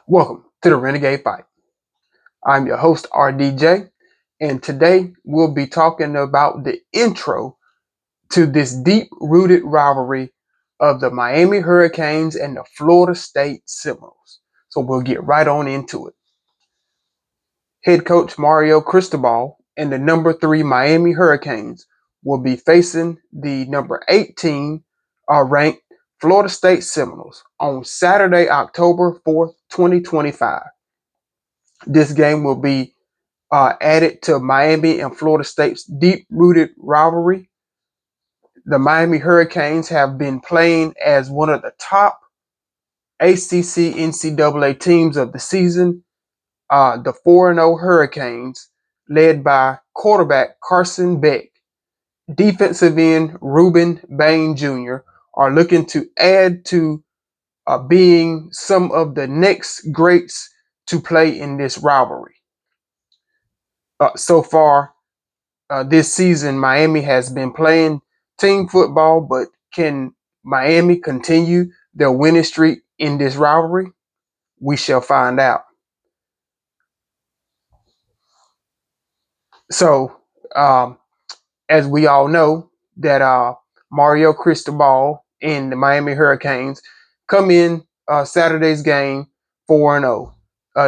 Welcome to the Renegade Fight. I'm your host, RDJ, and today we'll be talking about the intro to this deep rooted rivalry of the Miami Hurricanes and the Florida State Seminoles. So we'll get right on into it. Head coach Mario Cristobal and the number 3 Miami Hurricanes will be facing the number 18 ranked Florida State Seminoles on Saturday, October 4th, 2025. This game will be added to Miami and Florida State's deep-rooted rivalry. The Miami Hurricanes have been playing as one of the top ACC NCAA teams of the season. The 4-0 Hurricanes, led by quarterback Carson Beck, defensive end Ruben Bain Jr., are looking to add to being some of the next greats to play in this rivalry. So far, this season, Miami has been playing team football, but can Miami continue their winning streak in this rivalry? We shall find out. So, as we all know, that Mario Cristobal and the Miami Hurricanes come in Saturday's game 4-0.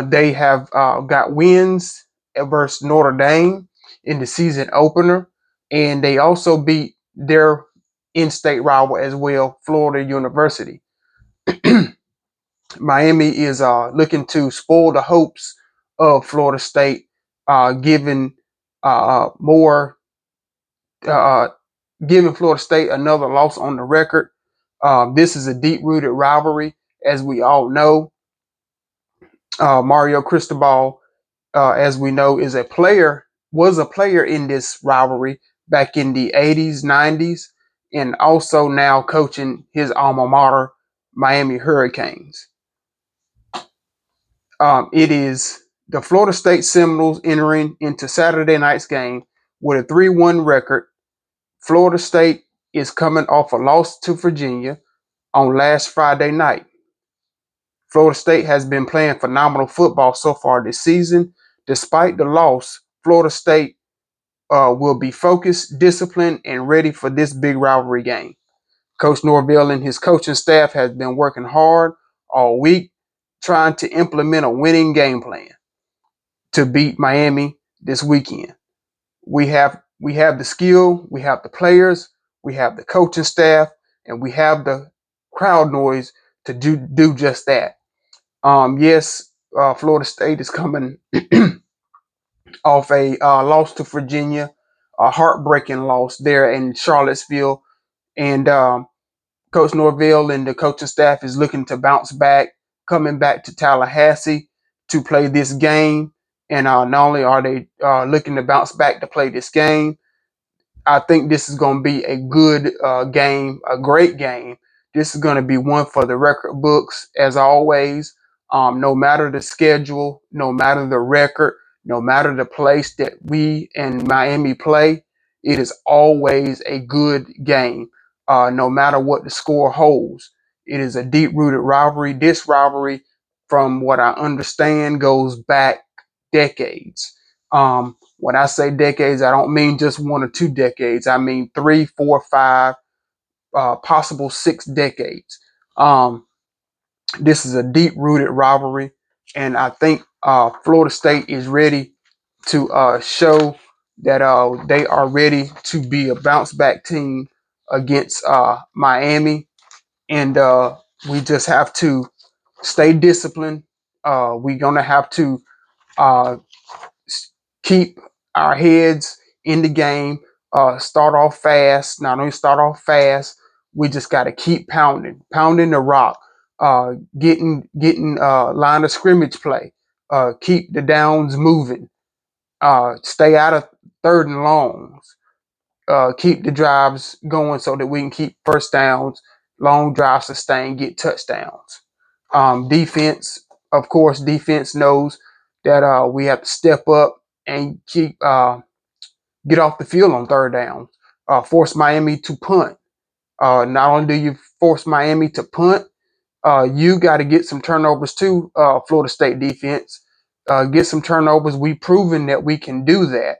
They have got wins versus Notre Dame in the season opener, and they also beat their in-state rival as well, Florida University. Miami is looking to spoil the hopes of Florida State, giving more, uh, giving Florida State another loss on the record. This is a deep-rooted rivalry, as we all know. Mario Cristobal, as we know, was a player in this rivalry back in the 80s, 90s, and also now coaching his alma mater, Miami Hurricanes. It is the Florida State Seminoles entering into Saturday night's game with a 3-1 record. Florida State is coming off a loss to Virginia on last Friday night. Florida State has been playing phenomenal football so far this season. Despite the loss, Florida State will be focused, disciplined, and ready for this big rivalry game. Coach Norvell and his coaching staff has been working hard all week trying to implement a winning game plan to beat Miami this weekend. We have the skill, we have the players, we have the coaching staff, and we have the crowd noise to do just that. Yes, Florida State is coming off a loss to Virginia, a heartbreaking loss there in Charlottesville, and Coach Norvell and the coaching staff is looking to bounce back, coming back to Tallahassee to play this game. And not only are they looking to bounce back to play this game, I think this is going to be a good game, a great game. This is going to be one for the record books, as always. No matter the schedule, no matter the record, no matter the place that we and Miami play, it is always a good game. No matter what the score holds, it is a deep-rooted rivalry. This rivalry, from what I understand, goes back decades. When I say decades, I don't mean just 1 or 2 decades. I mean 3, 4, 5, possible 6 decades. Um, this is a deep-rooted rivalry, and I think Florida State is ready to show that they are ready to be a bounce-back team against Miami, and we just have to stay disciplined. We're gonna have to uh, keep our heads in the game. Start off fast. Not only start off fast, we just got to keep pounding the rock, getting line of scrimmage play. Keep the downs moving. Stay out of third and longs. Keep the drives going so that we can keep first downs, long drives sustained, get touchdowns. Defense, of course, defense knows that we have to step up and get off the field on third down. Force Miami to punt. Not only do you force Miami to punt, You got to get some turnovers too, Florida State defense. Get some turnovers. We proven that we can do that.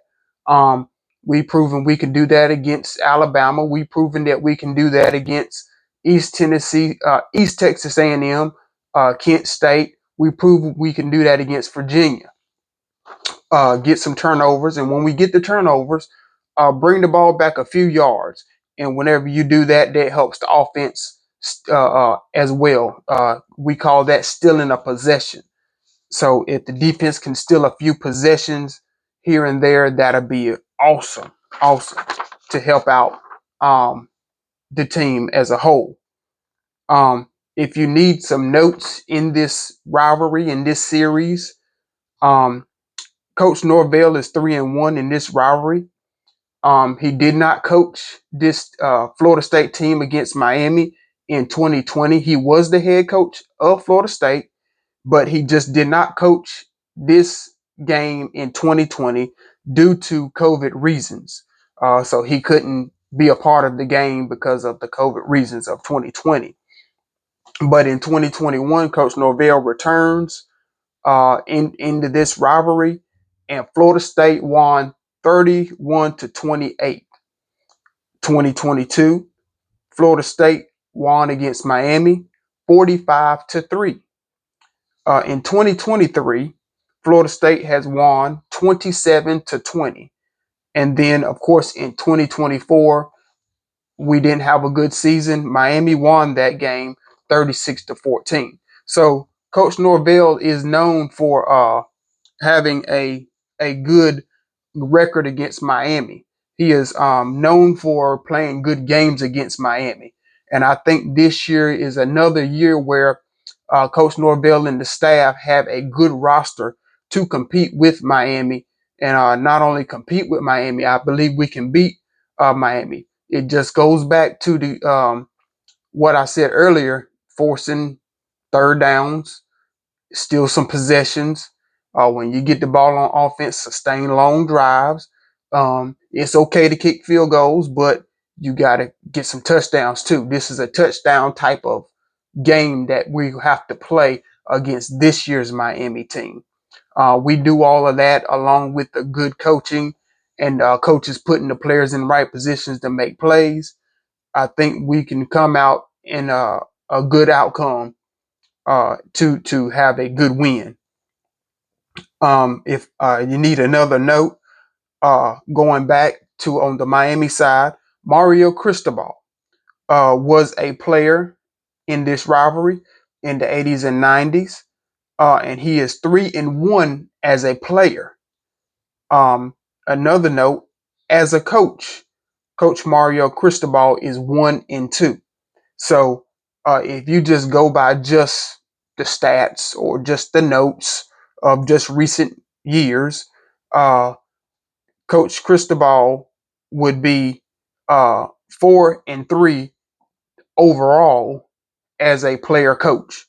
Um, we proven we can do that against Alabama. We proven that we can do that against East Tennessee, East Texas A&M, Kent State. We proved we can do that against Virginia. Get some turnovers, and when we get the turnovers, bring the ball back a few yards. And whenever you do that, that helps the offense as well. We call that stealing a possession. So if the defense can steal a few possessions here and there, that'll be awesome, awesome to help out the team as a whole. If you need some notes in this rivalry, in this series, um, Coach Norvell is 3-1 in this rivalry. He did not coach this Florida State team against Miami in 2020. He was the head coach of Florida State, but he just did not coach this game in 2020 due to COVID reasons. So he couldn't be a part of the game because of the COVID reasons of 2020. But in 2021, Coach Norvell returns into this rivalry, and Florida State won 31-28. 2022, Florida State won against Miami 45-3. In 2023, Florida State has won 27-20. And then, of course, in 2024, we didn't have a good season. Miami won that game 36-14. So Coach Norvell is known for having a good record against Miami. He is known for playing good games against Miami. And I think this year is another year where Coach Norvell and the staff have a good roster to compete with Miami. And not only compete with Miami, I believe we can beat Miami. It just goes back to the what I said earlier, forcing third downs, steal some possessions. When you get the ball on offense, sustain long drives. It's okay to kick field goals, but you got to get some touchdowns too. This is a touchdown type of game that we have to play against this year's Miami team. We do all of that along with the good coaching and coaches putting the players in the right positions to make plays. I think we can come out in a good outcome to have a good win. If you need another note, going back to on the Miami side, Mario Cristobal was a player in this rivalry in the 80s and 90s, and he is 3-1 as a player. Another note, as a coach, Coach Mario Cristobal is 1-2. So if you just go by just the stats or just the notes of just recent years, uh, Coach Cristobal would be 4-3 overall as a player coach.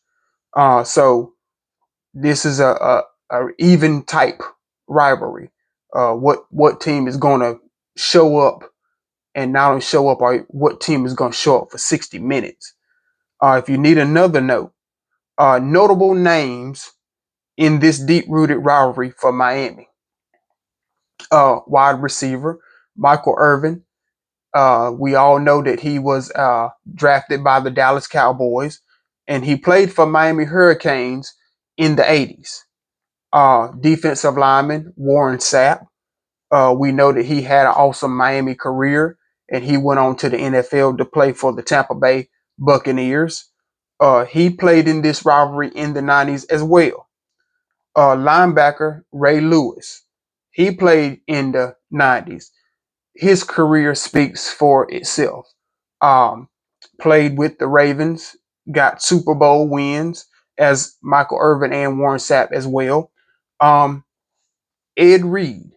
So this is a even type rivalry. What team is going to show up, and not only show up, or what team is going to show up for 60 minutes. If you need another note, notable names in this deep-rooted rivalry for Miami. Wide receiver Michael Irvin. We all know that he was drafted by the Dallas Cowboys, and he played for Miami Hurricanes in the 80s. Defensive lineman Warren Sapp. We know that he had an awesome Miami career, and he went on to the NFL to play for the Tampa Bay Buccaneers. He played in this rivalry in the 90s as well. Linebacker Ray Lewis. He played in the 90s. His career speaks for itself. Um, Played with the Ravens, got Super Bowl wins as Michael Irvin and Warren Sapp as well. Um, Ed Reed,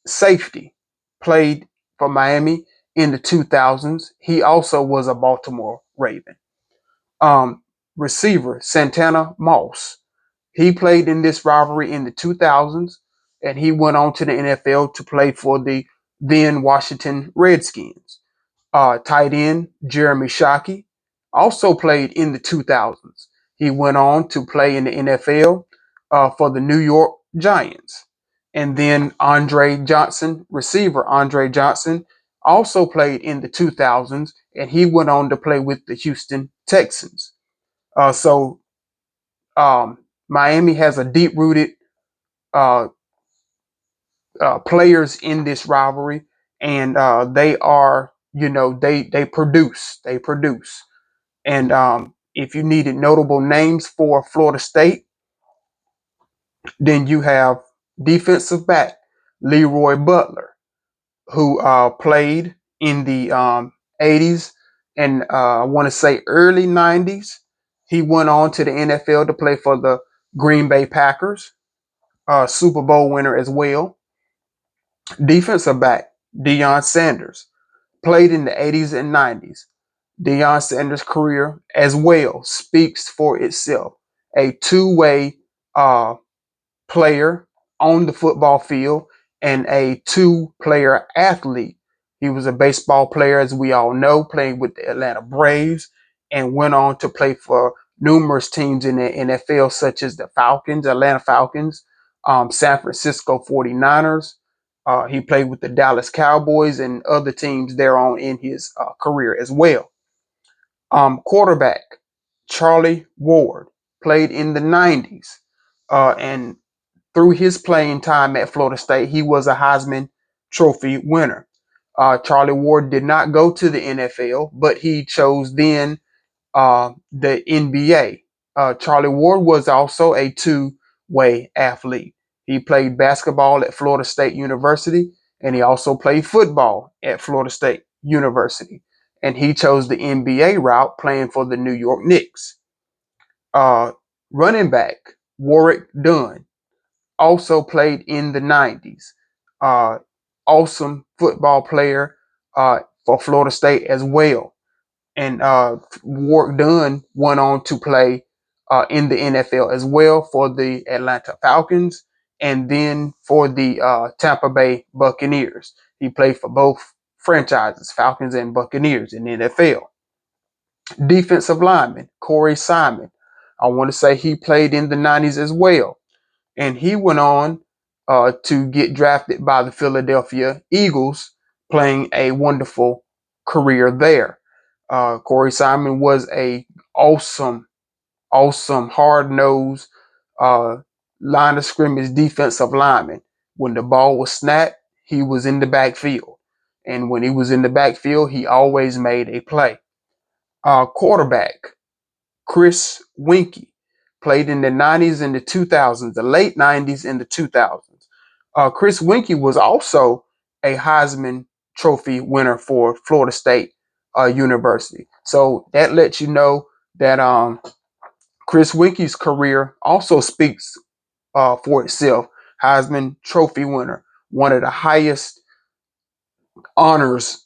safety, played for Miami in the 2000s. He also was a Baltimore Raven. Um, Receiver Santana Moss. He played in this rivalry in the 2000s, and he went on to the NFL to play for the then Washington Redskins. Tight end Jeremy Shockey also played in the 2000s, He went on to play in the NFL for the New York Giants. And then Andre Johnson, receiver Andre Johnson, also played in the 2000s, and he went on to play with the Houston Texans. So Miami has a deep-rooted uh, players in this rivalry, and they are, they produce. And if you needed notable names for Florida State, then you have defensive back Leroy Butler, who played in the 80s and I want to say early 90s. He went on to the NFL to play for the Green Bay Packers, Super Bowl winner as well. Defensive back Deion Sanders played in the 80s and 90s. Deion Sanders' career as well speaks for itself. A two-way uh, player on the football field and a two-player athlete. He was a baseball player, as we all know, playing with the Atlanta Braves, and went on to play for numerous teams in the NFL, such as the Falcons, Atlanta Falcons, San Francisco 49ers. He played with the Dallas Cowboys and other teams thereon in his career as well. Quarterback Charlie Ward played in the 90s, and through his playing time at Florida State, he was a Heisman Trophy winner. Charlie Ward did not go to the NFL, but he chose then the NBA. Charlie Ward was also a two-way athlete. He played basketball at Florida State University, and he also played football at Florida State University. And he chose the NBA route, playing for the New York Knicks. Uh, Running back Warwick Dunn also played in the 90s. Uh, awesome football player for Florida State as well. And Warwick Dunn went on to play in the NFL as well for the Atlanta Falcons and then for the Tampa Bay Buccaneers. He played for both franchises, Falcons and Buccaneers in the NFL. Defensive lineman Corey Simon. I want to say he played in the 90s as well. And he went on to get drafted by the Philadelphia Eagles, playing a wonderful career there. Corey Simon was a awesome, hard-nosed uh, line of scrimmage defensive lineman. When the ball was snapped, he was in the backfield. And when he was in the backfield, he always made a play. Quarterback, Chris Winkie, played in the 90s and the 2000s, the late 90s and the 2000s. Chris Winkie was also a Heisman Trophy winner for Florida State University. So that lets you know that Chris Winkie's career also speaks for itself. Heisman Trophy winner, one of the highest honors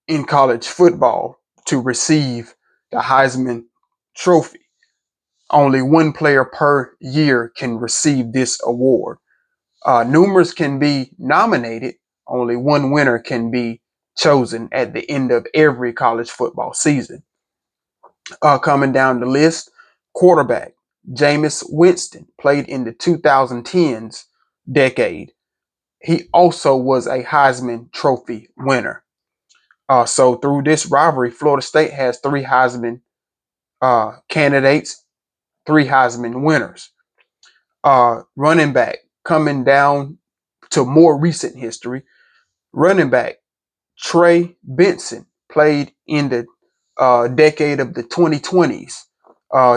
in college football to receive the Heisman Trophy. Only one player per year can receive this award. Numerous can be nominated. Only one winner can be chosen at the end of every college football season. Coming down the list, quarterback Jameis Winston played in the 2010s decade. He also was a Heisman Trophy winner. So through this rivalry, Florida State has three Heisman candidates, three Heisman winners. Running back coming down to more recent history, running back Trey Benson played in the decade of the 2020s.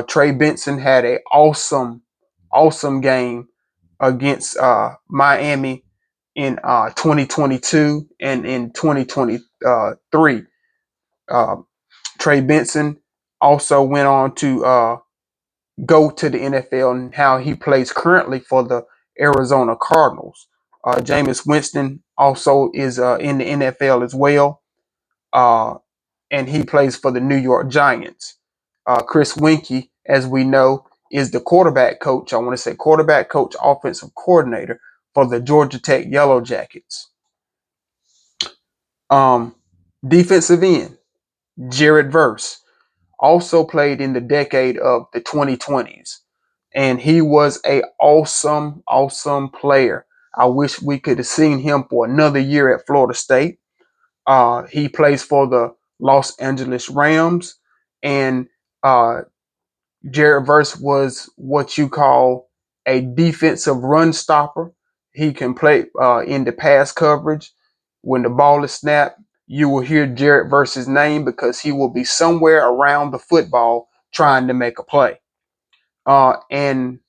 Trey Benson had an awesome game against Miami in 2022 and in 2023. Uh, Trey Benson also went on to go to the NFL and how he plays currently for the Arizona Cardinals. Jameis Winston also is in the NFL as well, and he plays for the New York Giants. Chris Winkie, as we know, is the quarterback coach. I want to say quarterback coach, offensive coordinator for the Georgia Tech Yellow Jackets. Um, Defensive end, Jared Verse, also played in the decade of the 2020s. And he was a awesome player. I wish we could have seen him for another year at Florida State. He plays for the Los Angeles Rams, and uh, Jared Verse was what you call a defensive run stopper. He can play in the pass coverage. When the ball is snapped, you will hear Jared Verse's name because he will be somewhere around the football trying to make a play. And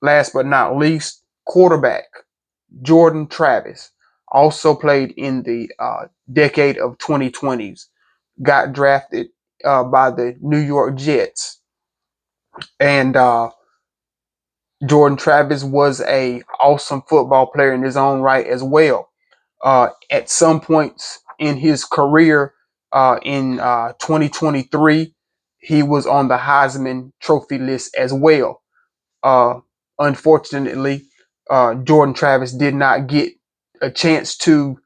last but not least, quarterback Jordan Travis also played in the decade of 2020s. Got drafted by the New York Jets, and Jordan Travis was a awesome football player in his own right as well. At some points in his career in 2023, he was on the Heisman Trophy list as well. Uh, Unfortunately, Jordan Travis did not get a chance to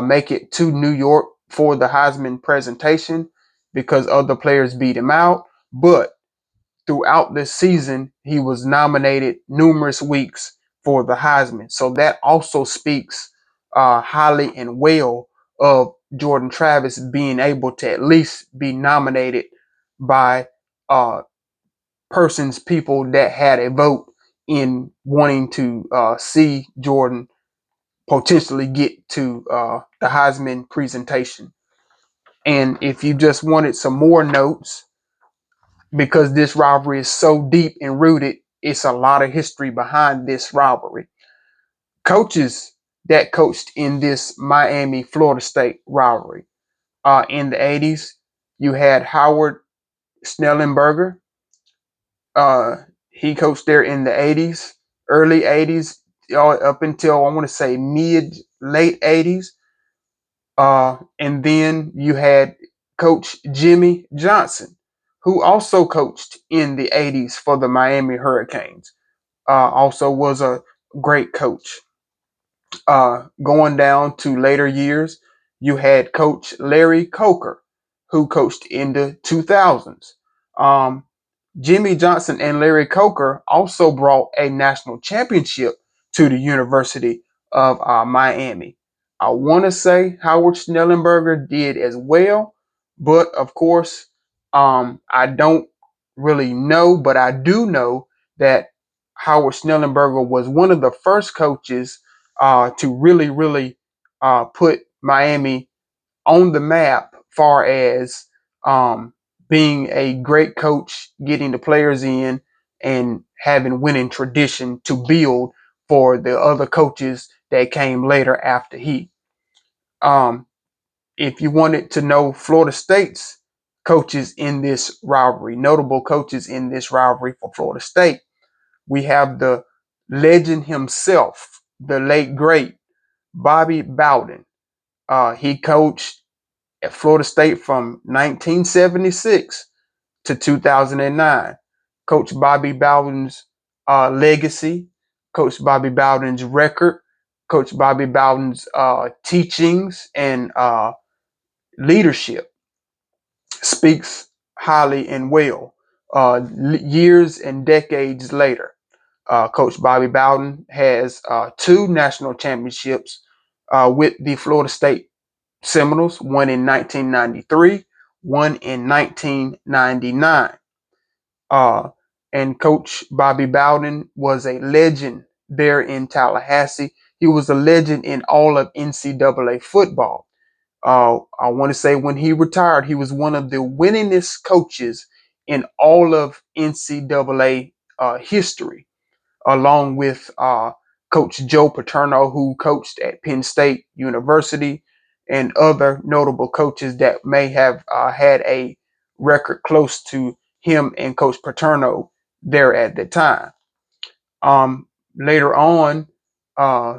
make it to New York for the Heisman presentation because other players beat him out. But throughout this season, he was nominated numerous weeks for the Heisman. So that also speaks highly and well of Jordan Travis being able to at least be nominated by uh, people that had a vote in wanting to see Jordan potentially get to the Heisman presentation. And if you just wanted some more notes, because this rivalry is so deep and rooted, it's a lot of history behind this rivalry. Coaches that coached in this Miami Florida State rivalry in the 80s, you had Howard Snellenberger. Uh, he coached there in the 80s, early 80s, up until I want to say mid late 80s. And then you had Coach Jimmy Johnson, who also coached in the 80s for the Miami Hurricanes. Also was a great coach. Going down to later years, you had Coach Larry Coker, who coached in the 2000s. Um, Jimmy Johnson and Larry Coker also brought a national championship to the University of Miami. I want to say Howard Schnellenberger did as well, but of course, I don't really know, but I do know that Howard Schnellenberger was one of the first coaches to really put Miami on the map far as um, being a great coach, getting the players in, and having winning tradition to build for the other coaches that came later after he. Um, if you wanted to know Florida State's coaches in this rivalry, notable coaches in this rivalry for Florida State, we have the legend himself, the late great Bobby Bowden. He coached at Florida State from 1976 to 2009. Coach Bobby Bowden's legacy, Coach Bobby Bowden's record, Coach Bobby Bowden's teachings and leadership speaks highly and well. Years and decades later, Coach Bobby Bowden has two national championships with the Florida State Seminoles, one in 1993, one in 1999. Uh, and Coach Bobby Bowden was a legend there in Tallahassee. He was a legend in all of NCAA football. I want to say when he retired, he was one of the winningest coaches in all of NCAA history, along with Coach Joe Paterno, who coached at Penn State University, and other notable coaches that may have had a record close to him and Coach Paterno there at the time. Later on, uh,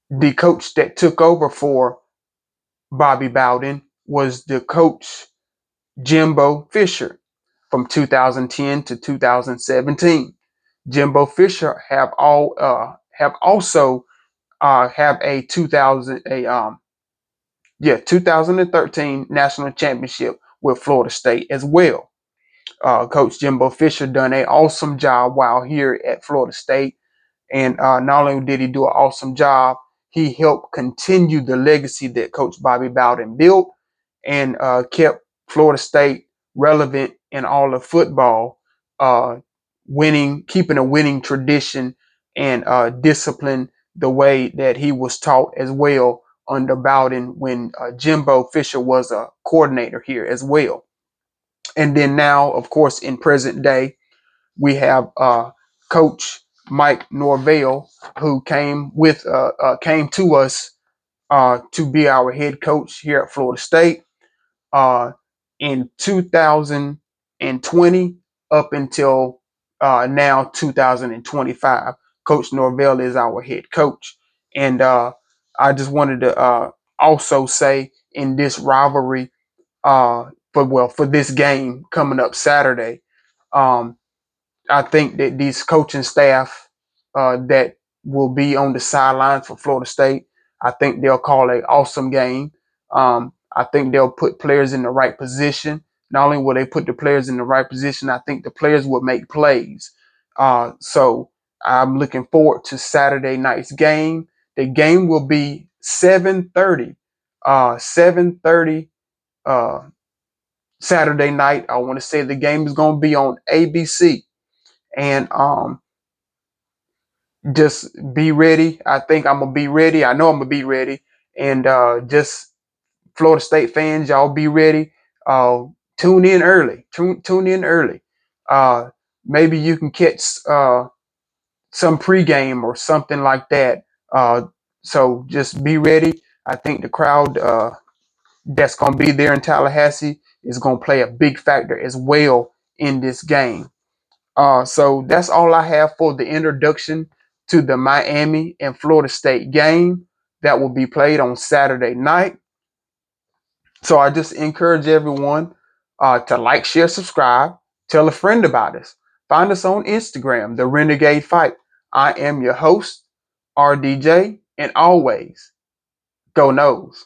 the coach that took over for Bobby Bowden was the coach Jimbo Fisher from 2010 to 2017. Jimbo Fisher have also have a 2013 national championship with Florida State as well. Coach Jimbo Fisher done an awesome job while here at Florida State. And not only did he do an awesome job, he helped continue the legacy that Coach Bobby Bowden built and kept Florida State relevant in all of football, uh, keeping a winning tradition and discipline the way that he was taught as well under Bowden when Jimbo Fisher was a coordinator here as well. And then now, of course, in present day, we have Coach Mike Norvell, who came to us to be our head coach here at Florida State uh, in 2020 up until now 2025. Coach Norvell is our head coach, and I just wanted to also say in this rivalry, for this game coming up Saturday. Um, I think that these coaching staff that will be on the sidelines for Florida State, I think they'll call an awesome game. I think they'll put players in the right position. Not only will they put the players in the right position, I think the players will make plays. So I'm looking forward to Saturday night's game. The game will be 7:30. 7:30 Saturday night. I want to say the game is going to be on ABC. And just be ready. I think I'm gonna be ready. I know I'm gonna be ready. And just Florida State fans, y'all be ready. Uh, tune in early. Tune in early. Uh, Maybe you can catch some pregame or something like that. So just be ready. I think the crowd that's gonna be there in Tallahassee is gonna play a big factor as well in this game. So that's all I have for the introduction to the Miami and Florida State game that will be played on Saturday night. So I just encourage everyone to like, share, subscribe, tell a friend about us. Find us on Instagram, The Renegade Fight. I am your host, RDJ, and always go Noles.